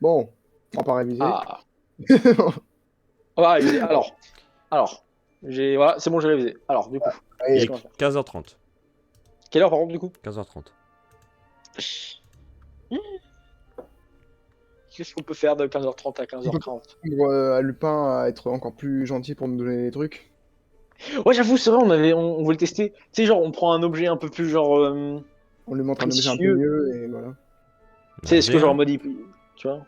Bon, on va pas réviser. Ah. On va réviser. Alors. Voilà, c'est bon, j'ai révisé. Alors, du coup. Il Allez, est qu'on va faire 15h30. Quelle heure par contre, du coup? 15h30. Qu'est-ce qu'on peut faire de 15h30 à on peut 15h30? prendre à Lupin à être encore plus gentil pour nous donner des trucs. Ouais, j'avoue, c'est vrai, on voulait tester. Tu sais, genre, on prend un objet un peu plus, genre, On lui montre un objet un peu précieux. mieux et voilà. Tu sais, est-ce que, Vas-y, genre, en hein. mode, tu vois?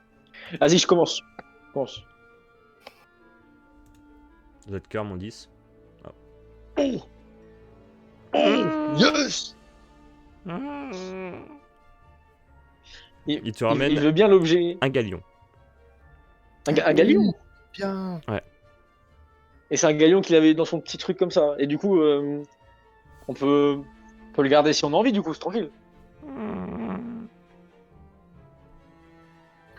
Vas-y, je commence. Je commence. Votre cœur, mon 10. Oh, yes! Il te ramène il veut bien l'objet. un galion. Un galion? Bien. Et c'est un galion qu'il avait dans son petit truc comme ça. Et du coup, on peut le garder si on a envie, du coup, c'est tranquille.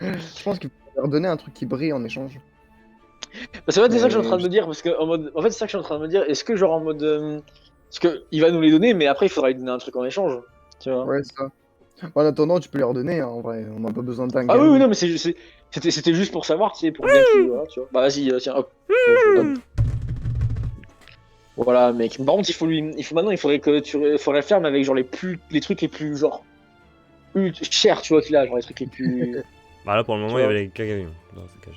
Je pense qu'il faut leur donner un truc qui brille en échange. Bah, c'est vrai, c'est ça que je suis en train de me dire, parce que en fait, c'est ça que je suis en train de me dire. Est-ce que genre en mode, parce que il va nous les donner, mais après il faudra lui donner un truc en échange, tu vois. Ouais, c'est ça. En attendant, tu peux leur donner, hein, en vrai. On n'a pas besoin d'un Ah oui, gars. oui, non, mais c'était juste pour savoir, tu sais, pour bien qu'il, voilà, tu vois. Bah vas-y, tiens, hop. Hop. Voilà, mec. Par contre, maintenant, il faudrait que faudrait le faire, mais avec genre les trucs les plus genre chers, tu vois, qu'il a, genre les trucs les plus, Bah là, pour le moment, tu il y vois. avait qu'un galion dans ce cas.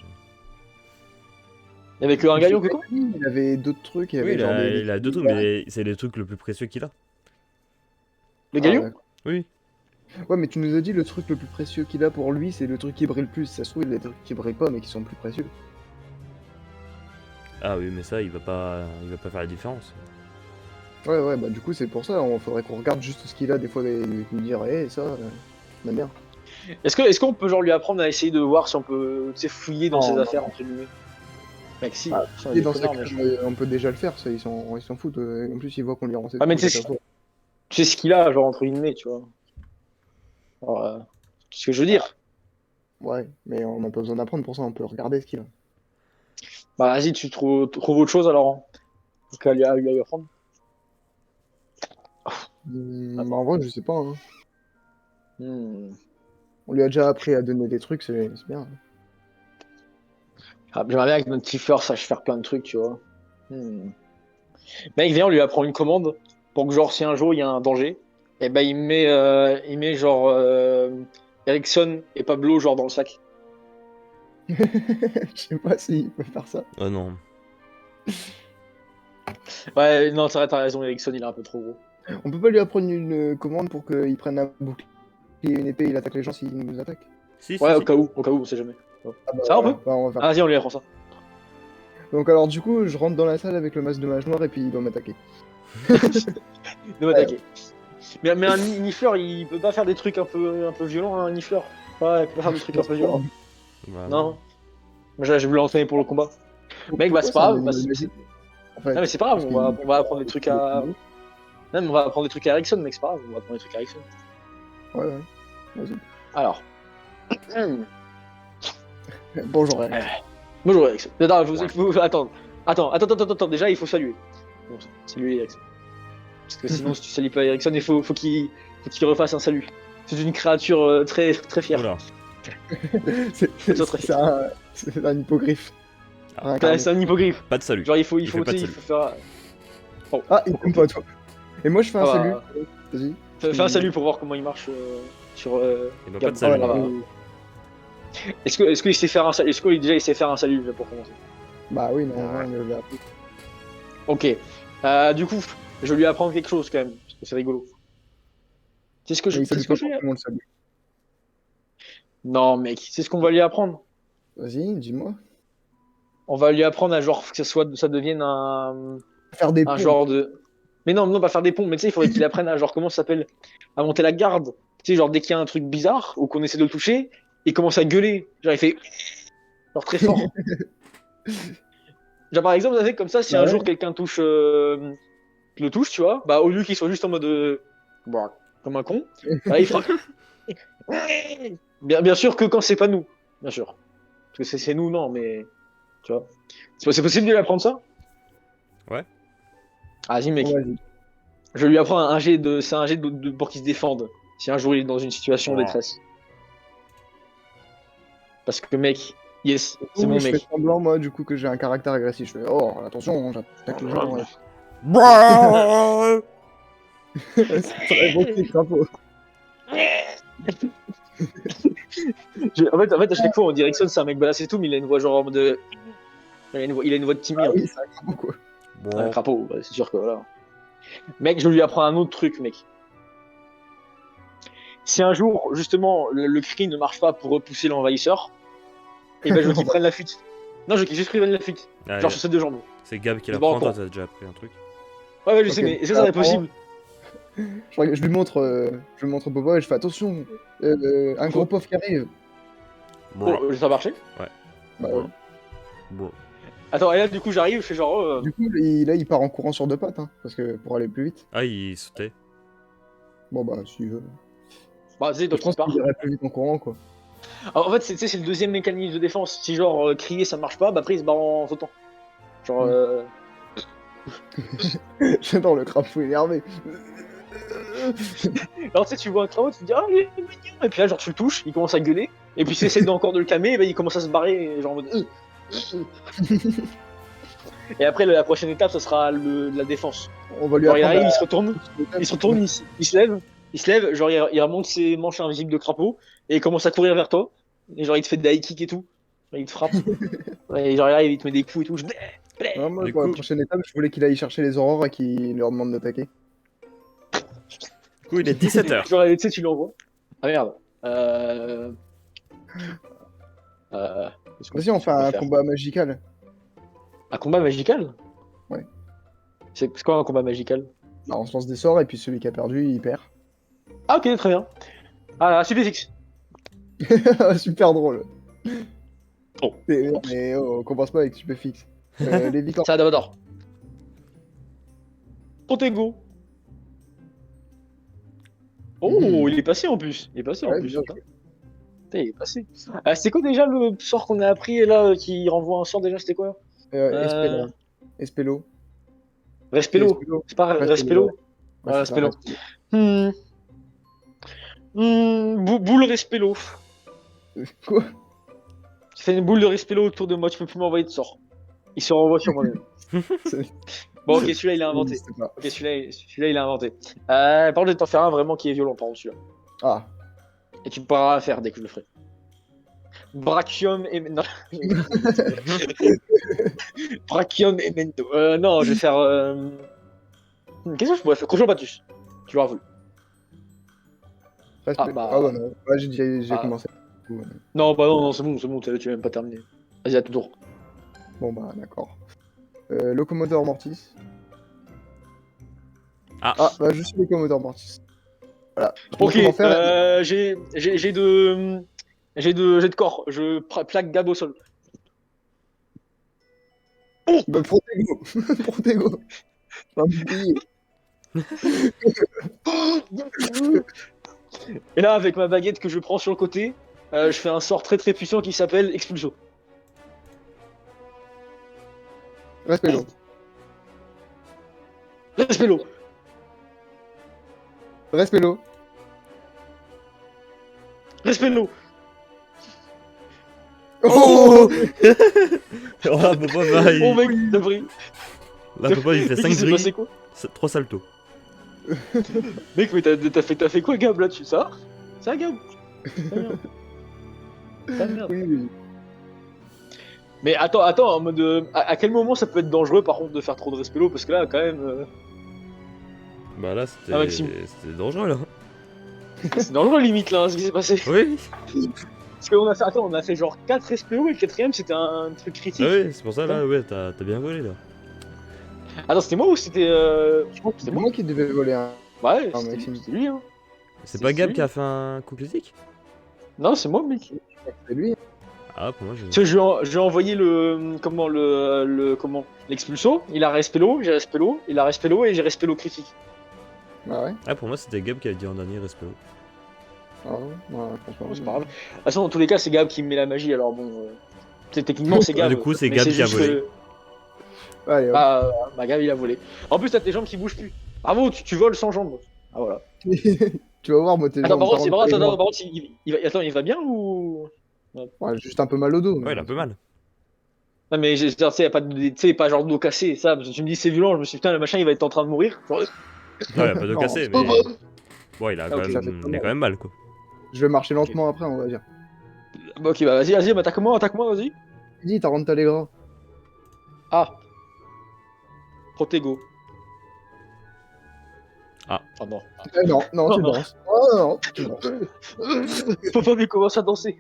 Il y avait que un galion que quoi? Il avait d'autres trucs, il Oui, avait genre des... il a deux trucs, mais c'est les trucs le plus précieux qu'il a. Le Ah, galion? d'accord. Oui. Ouais, mais tu nous as dit le truc le plus précieux qu'il a pour lui, c'est le truc qui brille le plus. Ça se trouve, il y a des trucs qui brillent pas, mais qui sont plus précieux. Ah oui, mais ça, il va pas faire la différence. Ouais, ouais, bah du coup, c'est pour ça. On faudrait qu'on regarde juste ce qu'il a, des fois, et lui dire, hé, ça, on aime bien. Est-ce qu'on peut genre lui apprendre à essayer de voir si on peut, tu sais, fouiller dans Non, ses non. affaires entre guillemets? Mec, si, Ah, on est et des dans sa connards, mais cage, on peut déjà le faire, ça, ils s'en foutent. En plus, ils voient qu'on lui rend ses Ah, mais trucs à chaque fois. tu sais ce qu'il a, genre, entre guillemets, tu vois. Alors, tu sais ce que je veux dire? Ouais, mais on n'a pas besoin d'apprendre pour ça, on peut regarder ce qu'il a. Bah, vas-y, trouves autre chose, alors, hein, à lui apprendre. Bah, en vrai, je sais pas, hein. Hmm. On lui a déjà appris à donner des trucs, c'est bien. Ah, j'aimerais bien que notre Kiefer sache faire plein de trucs, tu vois. Hmm. Mec, viens, on lui apprend une commande pour que, genre, si un jour il y a un danger, et ben, il met genre, Ericsson et Pablo, genre, dans le sac. Je sais pas s'il peut faire ça. Oh non. Ouais, non, c'est vrai, t'as raison, Ericsson, il est un peu trop gros. On peut pas lui apprendre une commande pour qu'il prenne un bouclier et une épée et il attaque les gens s'ils nous attaquent. Si, Ouais, si, si. au cas où, on sait jamais. Ouais. Ah bah Ça, on voilà, peut? bah, on va faire. Ah, vas-y, on lui apprend ça. Donc alors du coup, je rentre dans la salle avec le masque de mage noir et puis il doit m'attaquer. De m'attaquer. Mais un nifleur, il peut pas faire des trucs un peu violents, hein, un nifleur. Ouais, il peut pas faire des trucs un peu violents. Bah, Non. Moi, j'ai voulu l'entraîner pour le combat. Mec, bah, Pourquoi c'est c'est un pas grave. animal magique en fait? Non, mais c'est pas grave, Parce on va apprendre des trucs à. Non, mais on va apprendre des trucs à Ericsson, mec, c'est pas grave, on va apprendre des trucs à Ericsson. Ouais, ouais. Vas-y. Alors. Bonjour Eric. Bonjour, Ericsson. Attends, attends, déjà, il faut saluer. Bon, saluer Ericsson. Parce que sinon, si tu salues pas Ericsson, il faut qu'il refasse un salut. C'est une créature très, très fière. Oula. C'est un hippogriffe. Ah. Incarné. C'est un hippogriffe. Pas de salut. Genre, il faut fait pas de tu sais, il salut. faut faire. Oh, Ah, il tombe pas toi. Et moi je fais un Ah bah, salut. Vas-y. fais un salut pour voir comment il marche sur. Et bah, pas Gab. de salut. Ah, voilà. Est-ce qu'il sait faire un salut? Est-ce qu'il déjà il sait faire un salut là, pour commencer? Bah oui, non, Ah ouais. on l'avait appris. Ok. Du coup, je vais lui apprendre quelque chose quand même, parce que c'est rigolo. C'est ce que je. Mais il C'est salue ce que pas je. forcément le salut. Non, mec, c'est ce qu'on va lui apprendre. Vas-y, dis-moi. On va lui apprendre à genre que ça devienne Faire des un ponts. genre de. Mais non, non, pas faire des ponts. Mais tu sais, il faudrait qu'il apprenne à genre comment ça s'appelle, à monter la garde. Tu sais, genre dès qu'il y a un truc bizarre ou qu'on essaie de le toucher, il commence à gueuler. Genre il fait genre très fort. Genre par exemple, vous savez comme ça, si un Ouais. jour quelqu'un touche, le touche, tu vois, bah au lieu qu'il soit juste en mode bah, comme un con, bah, il fera. Bien sûr que quand c'est pas nous, bien sûr. Parce que c'est nous, non, mais tu vois. C'est possible de lui apprendre ça? Ouais. Ah, vas-y, Bon, mec. vas-y. Je lui apprends un jet de. C'est un jet pour qu'il se défende. Si un jour il est dans une situation de Oh. détresse. Parce que mec, yes, c'est Ouh, mon je fais mec. semblant, moi, du coup, que j'ai un caractère agressif. Je fais, oh, attention, j'attaque les gens. Brrrr. C'est très beau, le crapaud. En fait, à chaque fois, on dirait que c'est un mec badass et tout, mais il a une voix genre de. Il a une voix de Timmy. Ah Un peu. oui, c'est un crapaud, quoi. Un Bon. crapaud, ouais, c'est sûr que voilà. Mec, je lui apprends un autre truc, mec. Si un jour, justement, le cri ne marche pas pour repousser l'envahisseur, et ben je veux qu'il prenne la fuite. Non, je veux qu'il juste prenne la fuite. Allez, Genre sur ses deux jambes. c'est Gab qui c'est la pas prend, toi encore. t'as déjà appris un truc. Ouais, je sais, Ok, mais est-ce que ça serait possible? Je lui montre Bobo et je fais attention, un gros pauvre qui arrive. Bon. Oh, ça a marché? Bah, ouais. Bon. Attends, et là, du coup, j'arrive, je fais genre. Du coup, là, il part en courant sur deux pattes, hein, parce que pour aller plus vite. Ah, il sautait. Bon, bah, s'il veut. Bah, tu sais, Je donc il pense part. qu'il irait plus vite en courant, quoi. Alors, en fait, c'est le deuxième mécanisme de défense. Si genre crier ça marche pas, bah après il se barre en sautant. Genre. J'adore le crapaud énervé. Alors tu sais, tu vois un crapaud, tu te dis ah il est mignon, et puis là genre tu le touches, il commence à gueuler, et puis tu essaies encore de le calmer, et ben, il commence à se barrer, genre en mode. Et après la prochaine étape, ça sera la défense. On va lui Genre il apprendre arrive, à- il se retourne, il se lève, genre il remonte ses manches invisibles de crapaud, et il commence à courir vers toi, et genre il te fait des high kicks et tout, genre, il te frappe, et genre il arrive, il te met des coups et tout, Non, moi, Du pour la coup- prochaine étape, je voulais qu'il aille chercher les aurores et qu'il leur demande d'attaquer. Du coup, il est 17h. genre tu sais, tu l'envoies. Ah merde. Qu'est-ce qu'on- Vas-y, on fait qu'est-ce qu'on un peut faire combat magical. Un combat magical? Ouais. C'est quoi un combat magical? Bah, on se lance des sorts et puis celui qui a perdu, il perd. Ah ok, très bien. Ah là, Supéfix. Super drôle. Oh. Mais on commence pas avec Stupéfix. Les victoires. C'est un Davador. Protego. Oh, il est passé en plus. Il est passé en Ouais, plus. bien Putain, il est passé. C'était quoi déjà le sort qu'on a appris là qui renvoie un sort déjà? C'était quoi? Espello. Espello. Respello. Espello. C'est pas Respello, Respello? ouais. Ouais, c'est Respello. ça, Boule Respello. Quoi? Tu fais une boule de Respello autour de moi, tu peux plus m'envoyer de sort. Il se renvoie sur moi-même. C'est- Bon, ok, celui-là il a inventé. C'est pas- Ok, celui-là il a inventé. Par contre, je vais t'en faire un vraiment qui est violent, par contre, celui-là. Ah. Et tu pourras faire dès que je le ferai. Brachium et. Non. Brachium et Mendo. Non, je vais faire. Qu'est-ce que je pourrais faire? Conjobatus. Tu l'auras voulu. Respect. Ah, bah. Ah bah non. Ouais, j'ai Ah. commencé. Du coup, Non, bah non, c'est bon, tu l'as même pas terminé. Vas-y, à tout tour. Bon bah d'accord. Locomoteur Mortis. Ah. Ah bah je suis Locomoteur Mortis. Voilà. Ok, Comment faire j'ai de corps. Je plaque Gab au sol. Bah, Protego. Protego. Un bouclier. Et là, avec ma baguette que je prends sur le côté, je fais un sort très très puissant qui s'appelle Expulso. Respello. Respello. Respello. Respello. Oh. Oh là, Papa, bah, Oh mec, t'as pris. là, Papa, il fait Mec, 5 il s'est passé grilles, quoi? 3 saltos. Mec, mais t'as fait quoi, Gab, là-dessus? Ça va? Ça va, Gab? Ça va bien. Ça va bien. Oui, oui. Mais attends, en mode. À quel moment ça peut être dangereux, par contre, de faire trop de Respello? Parce que là, quand même. Bah là, Ah, Maxime. c'était dangereux là. C'est dangereux, limite, là, ce qui s'est passé. Oui. Parce qu'on a fait. Attends, on a fait genre 4 Respello et le quatrième, c'était un truc critique. Ah oui, c'est pour ça là, ouais, t'as bien volé là. Attends, c'était moi ou c'était. Je crois que C'est c'est moi. moi qui devais voler un. Ouais, Ah, c'était Maxime. c'était lui, hein. C'est pas Gab lui. qui a fait un coup critique? Non, c'est moi, mec. C'est lui. Ah, pour moi, je. Tu sais, je lui ai envoyé l'expulso, il a Respello, j'ai Respello, il a Respello et j'ai Respello critique. Ah ouais. Ah, pour moi, c'était Gab qui a dit en dernier respect. Ah ouais. Ouais, je pense pas. C'est pas grave. De toute façon, dans tous les cas, c'est Gab qui me met la magie, alors bon. Techniquement, c'est Gab. du coup, c'est mais Gab qui a juste volé. que- Allez, hop. Ah, bah, Gab, il a volé. En plus, t'as tes jambes qui bougent plus. Bravo, tu voles sans jambes. Ah, voilà. Tu vas voir, moi, tes Attends, jambes, par contre, par contre, il va bien ou. Ouais, juste un peu mal au dos. Ouais, il a un peu mal. Non, mais tu sais, y a pas de, tu sais, pas genre de dos cassé, ça. Parce que tu me dis c'est violent, je me suis dit, putain, le machin, il va être en train de mourir. Genre, Non, il a pas de Non, cassé, oh, mais. bah. Bon, il a Ah, ok. Ça fait pas il a mal. quand même mal, quoi. Je vais marcher Ok. lentement après, on va dire. Bah, ok, bah vas-y, bah, attaque-moi, vas-y. Dis, t'as rendu les gras. Ah, Protego. Ah. Oh non. Non, non, Oh tu non. danses. Oh non, tu danses. Popov, il commence à danser.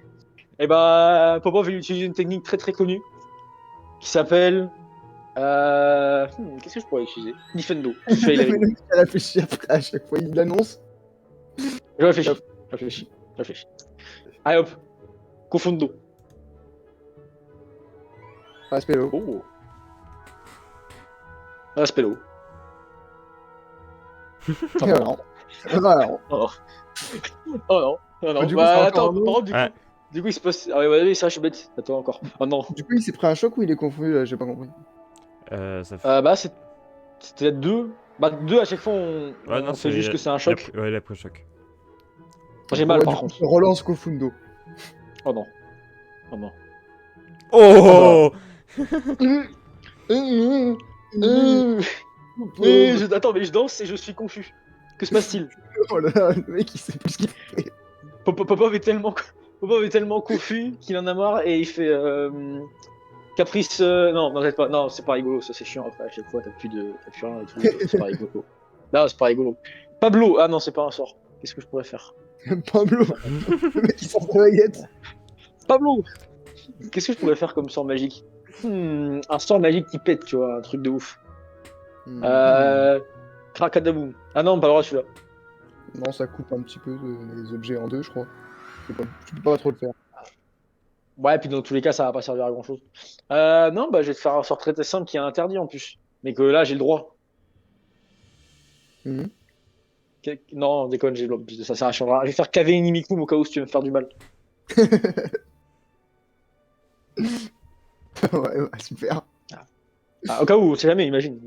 Et bah, Popov, il utilise une technique très très connue qui s'appelle. Qu'est-ce que je pourrais utiliser? Nifendo. Je fais, il est Mais le rigolo. mec, il réfléchit après, à chaque fois, il l'annonce. Je réfléchis, je réfléchis, je réfléchis. Allez hop, Confundo. Respect-le. Oh. Raspello. Oh non. Non. Non. Oh non. Oh non. Oh non. Du coup, c'est Bah encore attends, un par autre. contre, Ouais. du coup, il se passe. Ah ouais, ouais, ça, je suis bête. Attends encore. Oh non. Du coup, il s'est pris un choc ou il est confondu là, j'ai pas compris. Ça fait. Bah, c'était deux. Bah, deux à chaque fois, Ouais, non, on fait juste que c'est un il a choc. ouais, il a pris choc. J'ai Bon, mal bah, par du coup, contre. on relance Kofundo. Oh non. Oh non. Oh! Attends, mais je danse et je suis confus. Que se passe-t-il? Oh là là, le mec il sait plus ce qu'il fait. Popov est tellement confus qu'il en a marre et il fait caprice. Non, non, peut-être pas. Non, c'est pas rigolo, ça c'est chiant après. À chaque fois, t'as plus rien et tout. C'est pas rigolo. Non, c'est pas rigolo. Pablo. Ah non, c'est pas un sort. Qu'est-ce que je pourrais faire? Pablo, le mec il sort sa baguette. Pablo. Qu'est-ce que je pourrais faire comme sort magique? Un sort magique qui pète, tu vois, un truc de ouf. Krakadaboum. Ah non, pas le droit celui-là. Non, ça coupe un petit peu les objets en deux, je crois. Tu peux pas trop le faire. Ouais, puis dans tous les cas, ça va pas servir à grand chose. Non, bah je vais te faire un sort très simple qui est interdit en plus. Mais que là, j'ai le droit. Mhm. Non, déconne, j'ai le droit. Ça changera. Je vais faire caver une Imikum au cas où si tu veux me faire du mal. Ouais, super. Ah, au cas où, on sait jamais, imagine.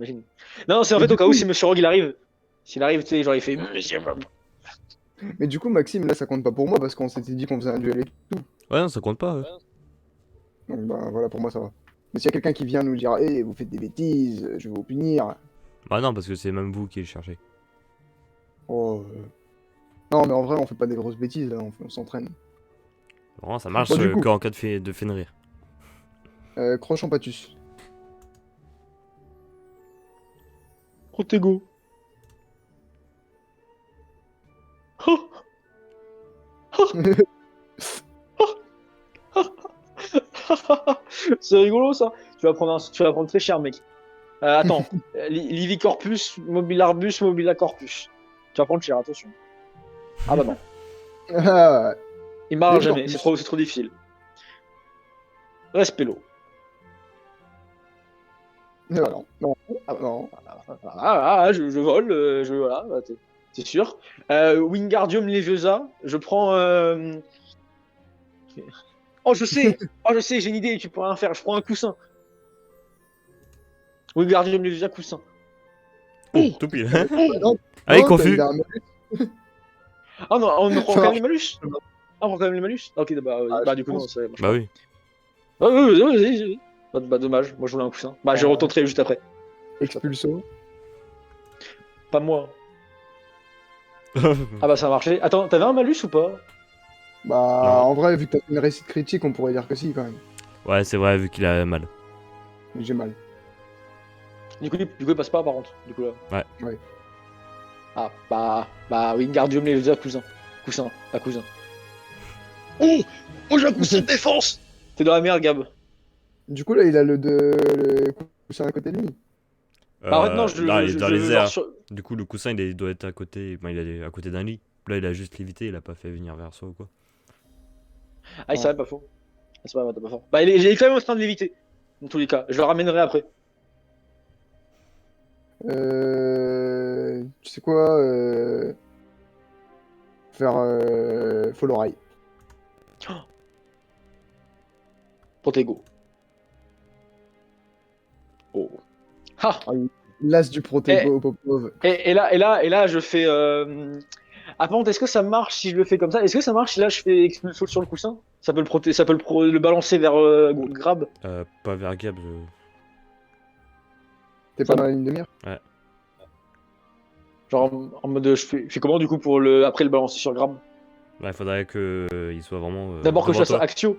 Non, c'est en Mais fait au du cas coup, où si Monsieur Rogue il arrive. S'il arrive, tu sais, genre il fait. mais du coup, Maxime, là ça compte pas pour moi parce qu'on s'était dit qu'on faisait un duel et tout. Ouais, non, ça compte pas. Ouais. Donc bah voilà, pour moi ça va. Mais s'il y a quelqu'un qui vient nous dire, hé, vous faites des bêtises, je vais vous punir. Bah, non, parce que c'est même vous qui le cherchez. Oh. Non, mais en vrai, on fait pas des grosses bêtises là, on s'entraîne. Vraiment, ça marche Bon, du coup, qu'en cas de Fenrir. Croche en Patus. Protego. Oh, c'est rigolo ça. Tu vas prendre très cher, mec. Attends. Livi Corpus, Mobilarbus, Mobilacorpus. Tu vas prendre cher, attention. Ah bah non. Ah, Il marche Livi jamais, Corpus. c'est trop difficile. Respello. non, non, non. Je vole, voilà, bah, t'es sûr. Wingardium Leviosa, je prends. Oh, je sais, j'ai une idée, tu pourrais rien faire. Je prends un coussin. Wingardium Leviosa, coussin. Oh, tout pile. Non, Allez, non, confus. il a un- Ah non, on prend Ça quand même marche. les malus. Ah, on prend quand même les malus. Ok, bah, Ah, bah je du coup, non, pense. ça marche Bah pas. oui. Vas-y. Bah, dommage, moi je voulais un coussin. Bah, je retenterai juste après. Expulso. Pas moi. Ah bah, ça a marché. Attends, t'avais un malus ou pas? Bah, Non. en vrai, vu que t'as fait une réussite critique, on pourrait dire que si quand même. Ouais, c'est vrai, vu qu'il a mal. Mais j'ai mal. Du coup, il passe pas par contre. Du coup, là. Ouais. Ah, bah, Wingardium Leviosa, cousin. Coussin, pas cousin. Oh, j'ai un coussin de défense! T'es dans la merde, Gab. Du coup, là, il a le coussin à côté de lui. Bah, en fait, non, Là, il est dans les genre airs. sur- Du coup, le coussin, doit être à côté. Ben, il est à côté d'un lit. Là, il a juste lévité, il a pas fait venir vers soi ou quoi. Ah, c'est vrai, pas faux. Ah, c'est pas, t'as pas fort. Bah, il est quand même en train de l'éviter. Dans tous les cas, je le ramènerai après. Tu sais quoi faire Follow Rail. Protego. Oh. Ha! L'as du Protego Popov. Et là, je fais. Ah, par contre, est-ce que ça marche si je le fais comme ça? Est-ce que ça marche si là je fais expulsion sur le coussin? Ça peut le balancer vers grab. Pas vers Gab. T'es Ça pas dans va. la ligne de mire? Genre en mode je fais comment du coup pour après le balancer sur grab? Ouais, faudrait que il soit vraiment D'abord que je devant fasse toi. Axio.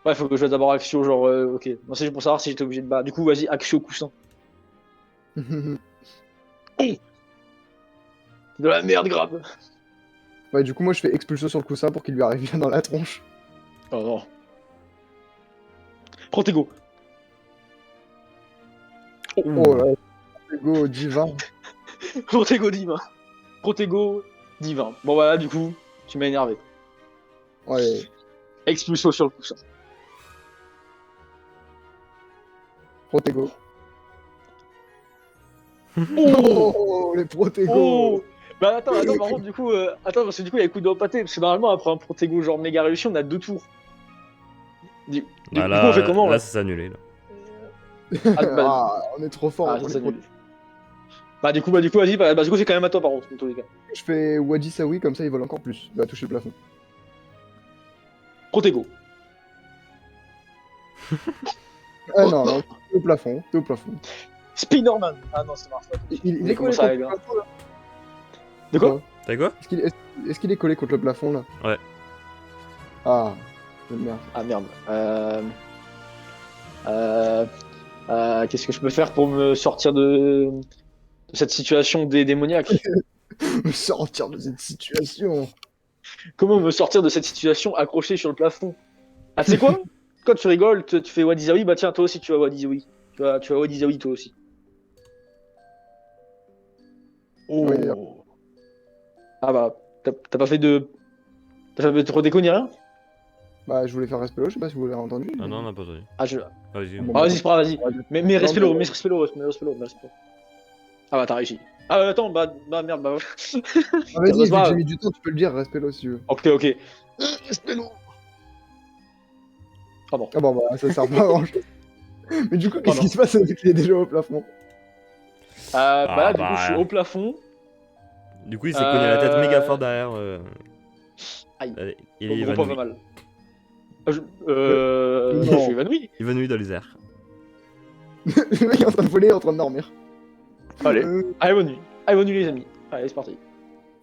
Ouais, faut que je fasse d'abord Axio, genre ok. Non, c'est juste pour savoir si j'étais obligé de battre. Du coup, vas-y, Axio coussin. C'est de la merde, grab. Ouais, du coup, moi je fais expulsion sur le coussin pour qu'il lui arrive bien dans la tronche. Oh non. Protego. Oh là, go divin. Protego divin. Protego divin. Bon voilà, du coup, tu m'as énervé. Ouais, Expulsion sur le coussin. protego. Oh, Oh, les protégos. oh. Bah attends, par contre, du coup, attends, parce que du coup, il y a coup de pâté, parce que normalement, après un Protego genre méga réussi, on a 2 tours. Du Bah coup, on fait comment là, là? ça s'est annulé là. Ah, bah, Ah, on est trop fort. ah, pour ça les s'annule. Bah, du coup, vas-y, du coup, c'est quand même à toi, par contre, dans tous les cas. Je fais Wadi Sawi, comme ça il vole encore plus. Il va toucher le plafond. Protego. Ah non, non, t'es au plafond, t'es au plafond. Spiderman. Ah non, ça marche pas. Il Mais est comment collé ça contre arrive, le hein? plafond là. De quoi? T'as quoi? Est-ce qu'il est collé contre le plafond là? Ouais. Ah, merde. Ah merde. Qu'est-ce que je peux faire pour me sortir de cette situation démoniaque? Me sortir de cette situation. Comment me sortir de cette situation accroché sur le plafond? Ah, tu sais quoi? Quand tu rigoles, tu fais Wadizawi, bah tiens, toi aussi tu vas Wadizawi. Tu vas Wadizawi toi aussi. Oui, d'ailleurs. Oh. Ah bah, t'as pas fait de. T'as pas fait de redéco ni rien? Bah, je voulais faire respect, je sais pas si vous l'avez entendu. Ah mais- non, on n'a pas entendu. Ah, je. Vas-y. Bon, Ah, vas-y, c'est pas grave, vas-y. ouais, Mais non, respect-le, mais- mais respect-le. Ah bah, t'as réussi. Ah, attends, bah merde, bah. Ah, Bah, vas-y, c'est vu pas que j'ai grave. mis du temps, tu peux le dire, respect si tu veux. Ok. Respect-le. Pardon. Ah bon, bah, ça sert pas à grand chose. Mais du coup, qu'est-ce Pardon. qui se passe avec qu'il est déjà au plafond? Bah là, Ah, du coup, je suis bah. au plafond. Du coup, il s'est cogné la tête méga fort derrière. Aïe. Allez, il Au est gros pas évanoui. mal. Je Non. suis évanoui. Évanoui dans les airs. Le mec est en train de voler, en train de dormir. Allez, Euh, évanoui les amis. Allez, c'est parti.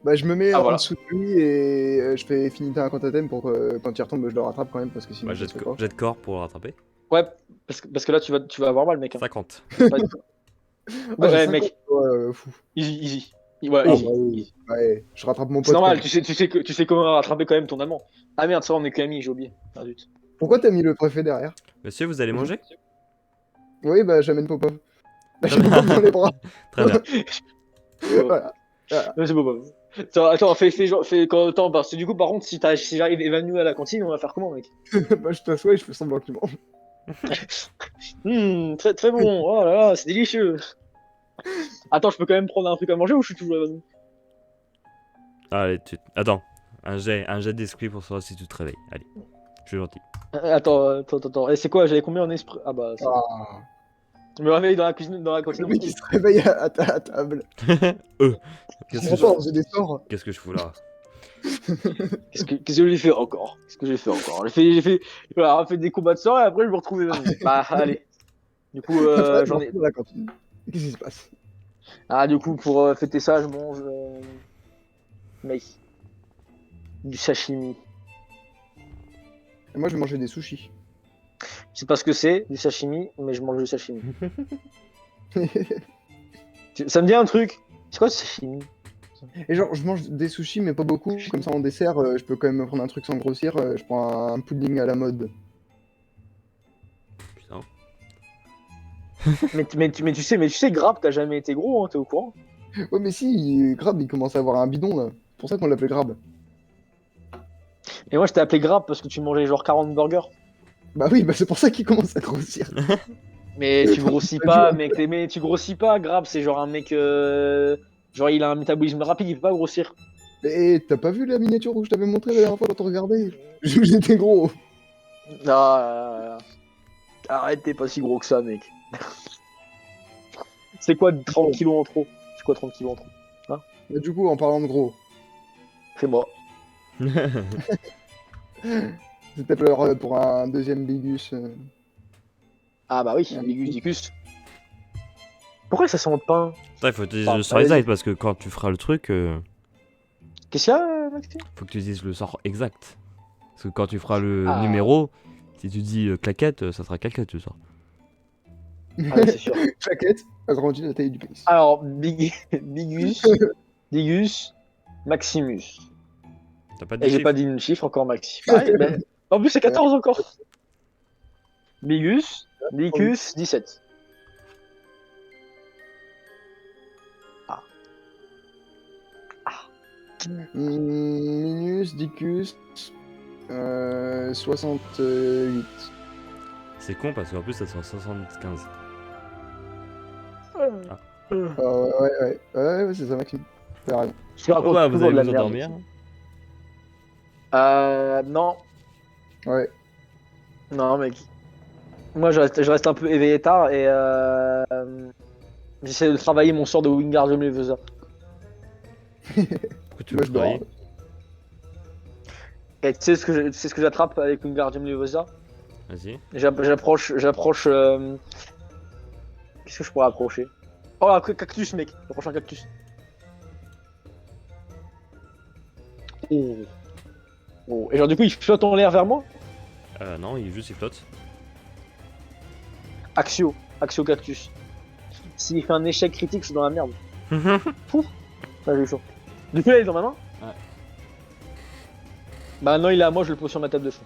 Bah, je me mets Ah, en voilà. dessous de lui et je fais finita un cantatem pour que quand il retombe, je le rattrape quand même parce que sinon Bah, je sais pas. jet de corps pour le rattraper. Ouais, parce que là, tu vas avoir mal, mec. Hein. 50. Pas- Ah, j'ai ouais, 50, mec, fou. easy. Ouais, Ah, easy. bah oui. Easy. Ouais, je rattrape mon C'est pote. normal, Quoi. tu sais comment rattraper quand même ton allemand. Ah merde, ça, on est que amis, j'ai oublié. Ah, zut. Pourquoi t'as mis le préfet derrière? Monsieur, vous allez manger? Oui, bah j'amène Popov. Bah, Très j'ai bien. Popov dans les bras. Très bien. Voilà. Voilà. Ouais, c'est beau. Attends, attends, parce que du coup, par contre, si j'arrive évanoui à la cantine, on va faire comment, mec? Bah, je t'assois et je fais semblant que tu manges. Très très bon, oh là là, c'est délicieux. Attends, je peux quand même prendre un truc à manger ou je suis toujours évanoui? Allez, attends. Un jet d'esprit pour savoir si tu te réveilles. Allez. Je suis gentil. Attends. Et c'est quoi, j'avais combien en esprit? Ah bah, Ah. je me réveille dans la cuisine, dans la cantine. Le mec il se réveille à ta table. Qu'est-ce que Attends, j'ai des sorts. Qu'est-ce que je fous là? Qu'est-ce que j'ai fait encore? J'ai fait, voilà, j'ai fait des combats de sort et après je me retrouve évanoui. Bah, allez. Du coup, Après, je j'en me ai. retrouve à la cantine. Qu'est-ce qui se passe? Ah, du coup, pour fêter ça, je mange. Mais. Du sashimi. Et moi, je vais manger des sushis. Je sais pas ce que c'est, du sashimi, mais je mange du sashimi. Ça me dit un truc. C'est quoi le sashimi? Et genre, je mange des sushis, mais pas beaucoup. Comme ça, en dessert, je peux quand même me prendre un truc sans grossir. Je prends un pudding à la mode. Putain. mais tu sais, Grab, t'as jamais été gros, hein, t'es au courant? Ouais, mais si, Grab, il commence à avoir un bidon là. C'est pour ça qu'on l'appelle Grab. Et moi, je t'ai appelé Grab parce que tu mangeais genre 40 burgers. Bah oui, bah c'est pour ça qu'il commence à grossir. Mais tu grossis pas, mec. Mais tu grossis pas, Grab, c'est genre un mec. Genre, il a un métabolisme rapide, il peut pas grossir. Et t'as pas vu la miniature où je t'avais montré la dernière fois quand on regardait? J'étais gros. Ah, arrête, t'es pas si gros que ça, mec. C'est quoi 30 kilos en trop? C'est quoi 30 kilos en trop? Mais du coup, en parlant de gros, C'est moi. C'était l'heure pour un deuxième Bigus. Ah bah oui, Bigus Dicus. Pourquoi ça sent le pain? Putain, il faut utiliser Enfin, le sort vas-y. exact parce que quand tu feras le truc, Qu'est-ce qu'il y a, Maxime? faut que tu utilises le sort exact. Parce que quand tu feras le Ah. numéro, si tu dis claquette, ça sera claquette le sort. Ah oui, c'est sûr. Claquette, agrandit la taille du pénis. Alors, Bigus, Digus, Maximus. T'as pas Et dit j'ai pas dit une chiffre encore, Maxime. Ah, oui, ben, en plus, c'est 14 encore. Bigus, Dicus, 17. Minus, Dicus, 68. C'est con parce qu'en plus ça sera 75. Ouais, c'est ça, Maxime. T'as raison. Je raconte Ouais, vous toujours allez de la vous merde. endormir. Non, Ouais. non, mec. Moi, je reste un peu éveillé tard et j'essaie de travailler mon sort de Wingardium Leviosa. Pourquoi tu Moi, veux je dors. travailler? Et tu sais ce que j'attrape avec Wingardium Leviosa? Vas-y. J'approche. Qu'est-ce que je pourrais approcher? Oh, un cactus, mec. J'approche un cactus. Oh. Oh. Et genre, du coup, il flotte en l'air vers moi? Non, il flotte. Axio cactus. S'il fait un échec critique, je suis dans la merde. Pouf. Là, j'ai eu chaud. Du coup, là, il est dans ma main? Ouais. Bah, non, il est à moi, je le pose sur ma table de choix.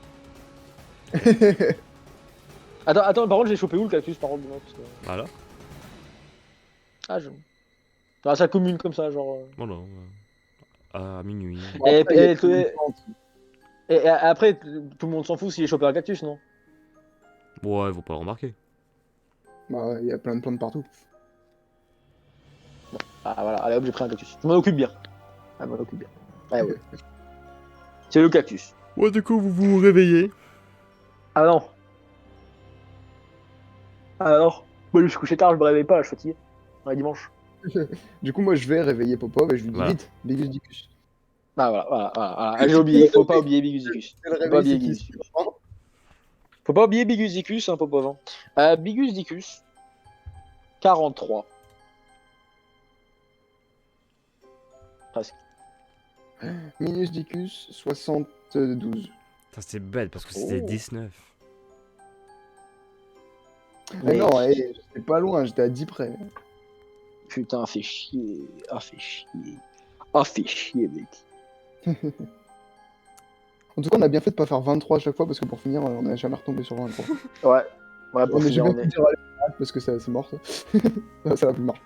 Attends, par contre, j'ai chopé où le cactus, par contre, parce que... Voilà. Ah, je... Ah, ça commune comme ça, genre... Voilà. À minuit. Bon, Et- après, il y a et- tout le et- temps. Et après, tout le monde s'en fout s'il est chopé un cactus, non? Ouais, ils vont pas le remarquer. Bah, il y a plein de plantes partout. Ah, voilà, allez hop, j'ai pris un cactus. Je m'en occupe bien. Ah, je m'en occupe bien. Ouais, ouais. C'est le cactus. Ouais, du coup, vous vous réveillez. Ah non. Ah non. Moi, je suis couché tard, je me réveille pas, là, je suis fatigué. On est dimanche. Du coup, moi, je vais réveiller Popov et je lui dis Voilà. vite, Bigus Dicus. Ah, voilà. Ah, j'ai oublié, faut pas oublier Bigusicus. C'est le Faut pas réveil, oublier c'est qui? Bigusicus. Faut pas oublier Bigusicus, hein, Popov. Bigusicus, 43. Presque. Minus Dicus, 72. Ça, c'est bête parce que c'était Oh. 19. Mais non, j'étais pas loin, j'étais à 10 près. Putain, fait chier. Ah, fait chier, mec. En tout cas, on a bien fait de pas faire 23 à chaque fois parce que pour finir, on a jamais retombé sur 23. Ouais. Ouais, pour Mais j'ai finir, bien on pu est... dire allez, arrête, parce que c'est mort. Ça va plus marcher.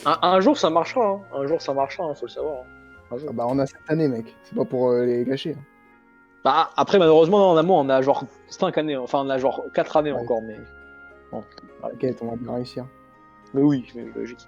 Un jour, ça marchera, hein. Un jour, ça marchera, hein, faut le savoir. Hein. Un jour. Ah bah, on a cette année, mec. C'est pas pour les gâcher. Hein. Bah, après, malheureusement, en amont, on a genre 5 années. Enfin, on a genre 4 années Ouais. encore, mais... T'inquiète, on va bien réussir. Mais oui, mais logique.